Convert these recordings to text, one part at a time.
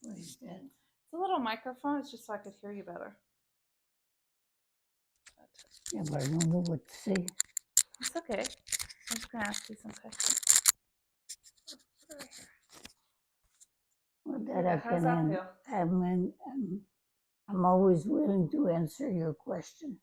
What is that? It's a little microphone. It's just so I could hear you better. Yeah, but I don't know what to say. It's okay. I'm just gonna ask you some questions. Well, There you that I go. How does can, that feel? I'm always willing to answer your question.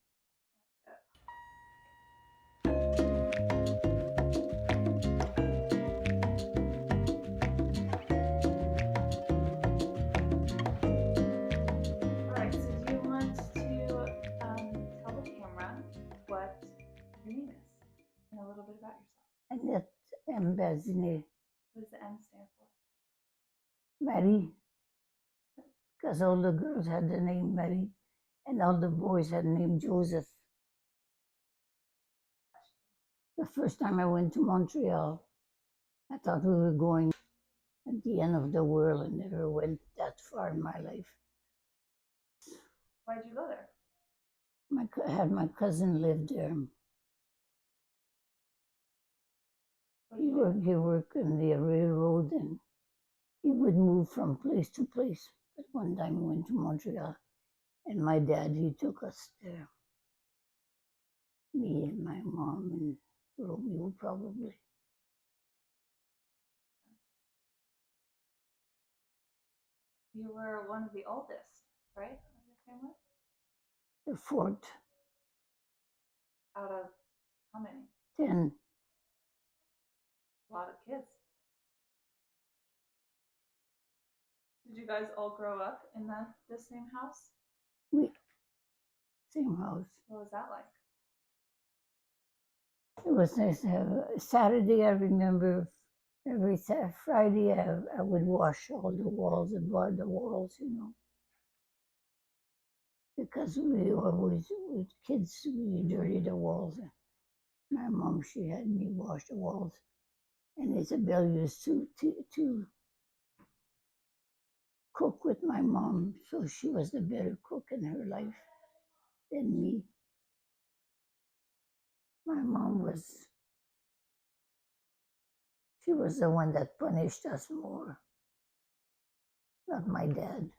Alright, so do you want to tell the camera what your name is and a little bit about yourself? Annette Bazinet. What does the M stand for? Marie, because all the girls had the name Marie and all the boys had the name Joseph. The first time I went to Montreal, I thought we were going at the end of the world and never went that far in my life. Why'd you go there? I had my cousin live there. He worked in the railroad and he would move from place to place. But one time we went to Montreal and my dad, he took us there. Me and my mom and Romeo probably. You were one of the oldest, right, of your family? The fourth. Out of how many? 10. A lot of kids. Did you guys all grow up in the same house? Same house. What was that like? It was nice to have Saturday. I remember every Friday I would wash all the walls and bar the walls, because we always, with kids, we dirty the walls. My mom, she had me wash the walls. And Isabel used to cook with my mom, so she was the better cook in her life than me. My mom she was the one that punished us more, not my dad.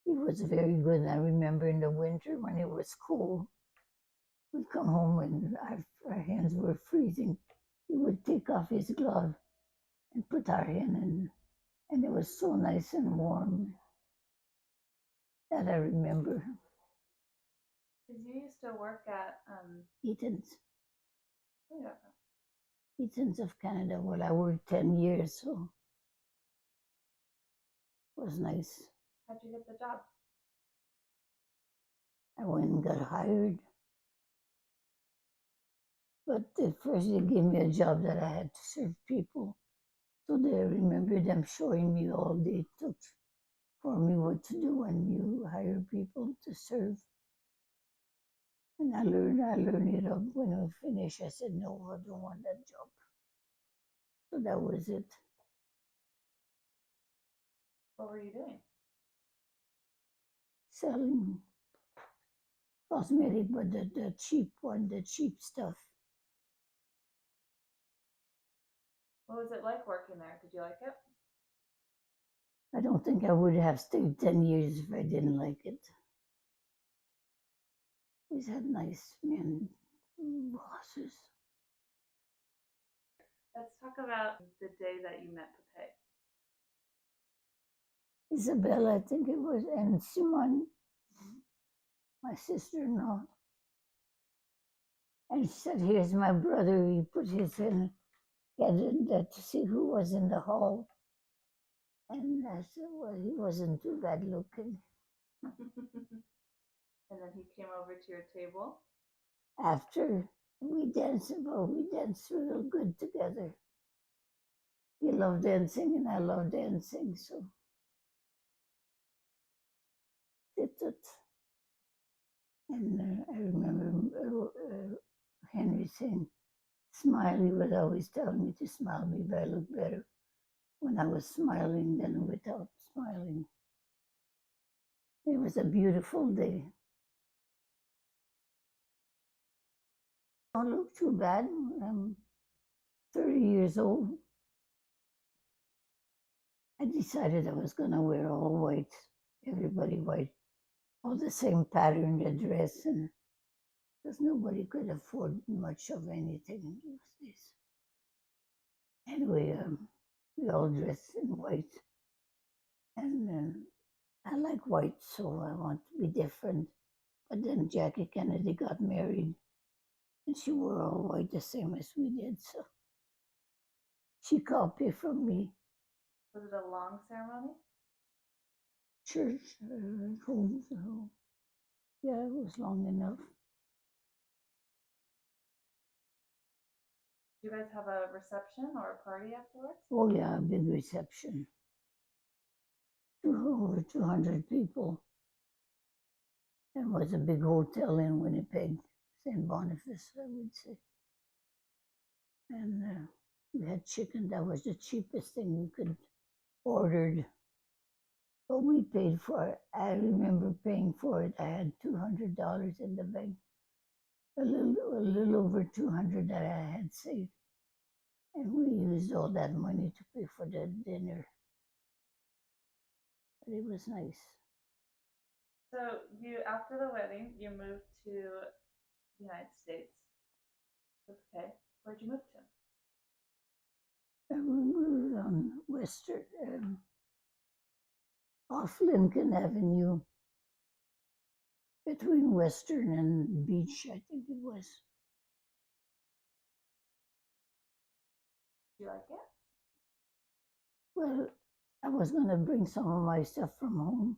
He was very good. I remember in the winter when it was cold, we'd come home and our hands were freezing. He would take off his glove and put our hand in, and it was so nice and warm. That I remember. Because you used to work at Eaton's. Oh, yeah. Eaton's of Canada. Well, I worked 10 years, so it was nice. How'd you get the job? I went and got hired. But at first they gave me a job that I had to serve people. So they remember them showing me all they took for me what to do when you hire people to serve. And I learned it up. When I finished, I said, no, I don't want that job. So that was it. What were you doing? Selling cosmetic, but the cheap one, the cheap stuff. What was it like working there? Did you like it? I don't think I would have stayed 10 years if I didn't like it. Always had nice men, bosses. Let's talk about the day that you met Pepe. Isabella, I think it was, and Simon, my sister-in-law. And she said, here's my brother. He put his hand, he had to see who was in the hall. And I said, well, he wasn't too bad looking. And then he came over to your table. After we danced real good together. He loved dancing and I loved dancing, so it. And I remember Henry saying, smile. He would always tell me to smile. Maybe I look better when I was smiling than without smiling. It was a beautiful day. Don't look too bad. I'm 30 years old. I decided I was going to wear all white, everybody white, all the same pattern, the dress, and because nobody could afford much of anything in those days. Anyway, we all dressed in white, and I like white, so I want to be different. But then Jackie Kennedy got married, and she wore all white the same as we did, so she copied from me. Was it a long ceremony? Church, home, so yeah, it was long enough. Did you guys have a reception or a party afterwards? Oh yeah, a big reception. Over 200 people. It was a big hotel in Winnipeg, St. Boniface, I would say. And we had chicken. That was the cheapest thing we could ordered. But we paid for it. I remember paying for it. I had $200 in the bank. A little over 200 that I had saved. And we used all that money to pay for the dinner. But it was nice. So you, after the wedding, you moved to the United States. Okay. Where'd you move to? And we moved on Western, off Lincoln Avenue, between Western and Beach, I think it was. Do you like it? Well, I was going to bring some of my stuff from home.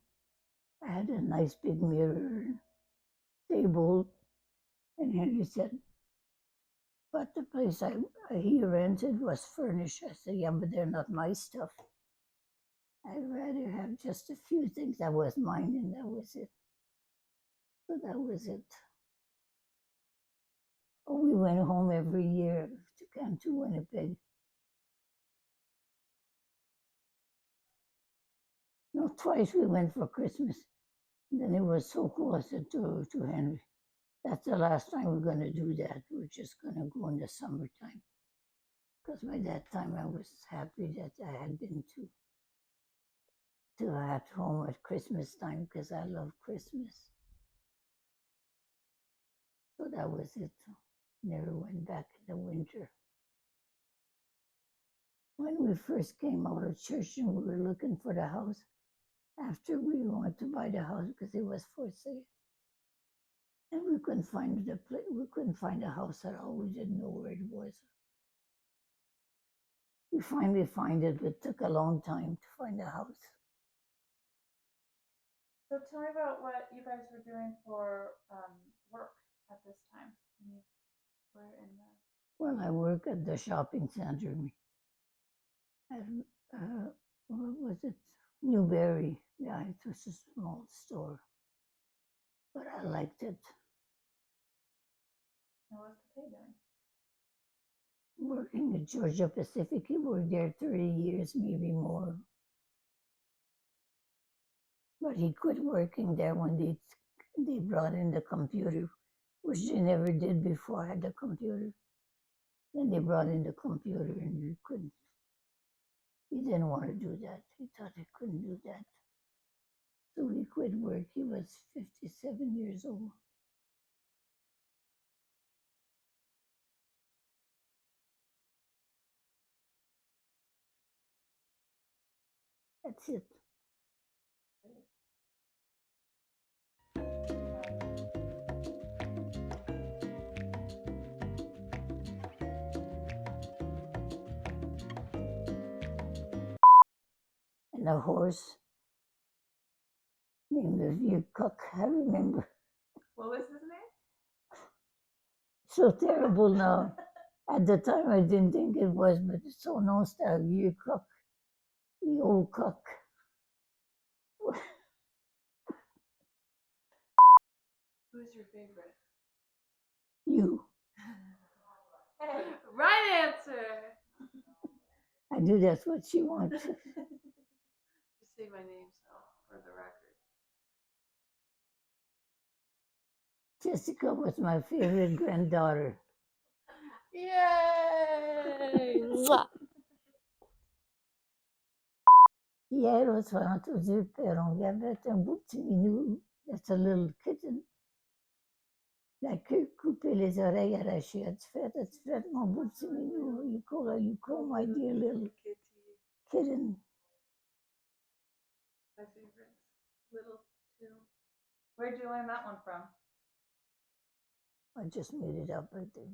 I had a nice big mirror, table, and Henry said, but the place he rented was furnished. I said, yeah, but they're not my stuff. I'd rather have just a few things that was mine, and that was it. So that was it. Oh, we went home every year to come to Winnipeg. No, twice we went for Christmas. And then it was so cool. I said to Henry, that's the last time we're going to do that. We're just going to go in the summertime. Because by that time I was happy that I had been to at home at Christmas time because I love Christmas. So that was it. Never went back in the winter. When we first came out of church and we were looking for the house, after we wanted to buy the house because it was for sale, and we couldn't find the place. We couldn't find the house at all. We didn't know where it was. We finally found it, but it took a long time to find a house. So tell me about what you guys were doing for work at this time. When you were in the. Well, I work at the shopping center. And, what was it? Newberry. Yeah, it was a small store, but I liked it. What was the pay doing? Working at Georgia Pacific, he worked there 30 years, maybe more. But he quit working there when they brought in the computer, which they never did before I had the computer. Then they brought in the computer and he couldn't. He didn't want to do that. He thought he couldn't do that. So he quit work. He was 57 years old. That's it. And a horse named the Vieux Coq, I remember. What was his name? So terrible now. At the time, I didn't think it was, but it's so nostalgic. Vieux Coq, the old cock. Who's your favorite? You. Right answer. I knew that's what she wanted. Just say my name so for the record. Jessica was my favorite granddaughter. Yay! Hier was van het zuipen, we hebben een boetje nu, that's a little kitten. Like couper les oreilles arrachées. It's fait mon boetje nu, you call my dear little Kitty. kitten. My favorite. Little too. Where'd you learn that one from? I just made it up, I think.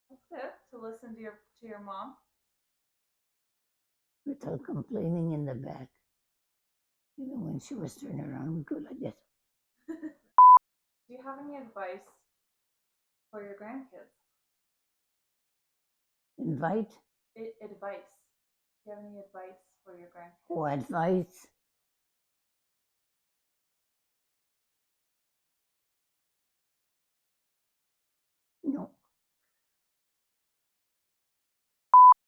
That's good to listen to your mom. Without complaining in the back. You know, when she was turning around, we go like this. Do you have any advice for your grandkids? Invite Advice. Do you have any advice for your grandkids? or advice. No.